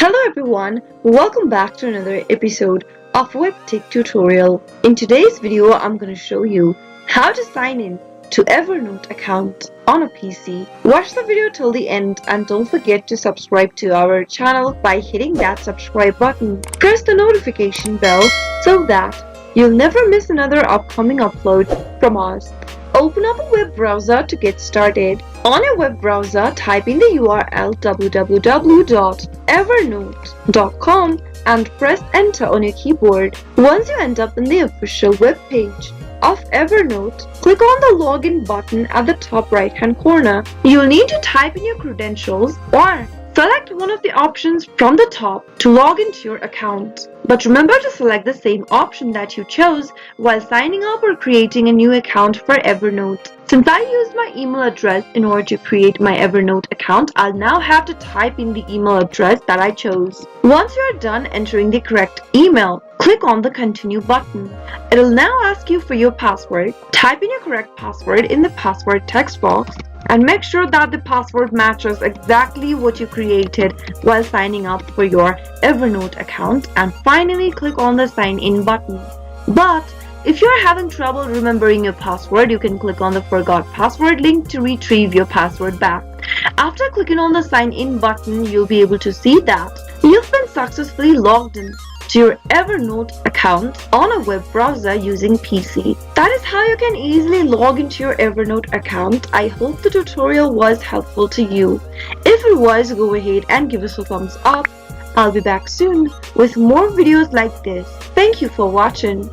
Hello everyone, welcome back to another episode of Webtech Tutorial. In today's video, I'm going to show you how to sign in to Evernote account on a PC. Watch the video till the end and don't forget to subscribe to our channel by hitting that subscribe button. Press the notification bell so that you'll never miss another upcoming upload from us. Open up a web browser to get started. On your web browser, type in the URL www.evernote.com and press enter on your keyboard. Once you end up in the official web page of Evernote, click on the login button at the top right hand corner. You'll need to type in your credentials or select one of the options from the top to log into your account. But remember to select the same option that you chose while signing up or creating a new account for Evernote. Since I used my email address in order to create my Evernote account, I'll now have to type in the email address that I chose. Once you are done entering the correct email, click on the continue button. It'll now ask you for your password. Type in your correct password in the password text box and make sure that the password matches exactly what you created while signing up for your Evernote account, and finally click on the sign in button. But if you're having trouble remembering your password, you can click on the forgot password link to retrieve your password back. After clicking on the sign in button, you'll be able to see that you've been successfully logged in to your Evernote account on a web browser using PC. That is how you can easily log into your Evernote account. I hope the tutorial was helpful to you. If it was, go ahead and give us a thumbs up. I'll be back soon with more videos like this. Thank you for watching.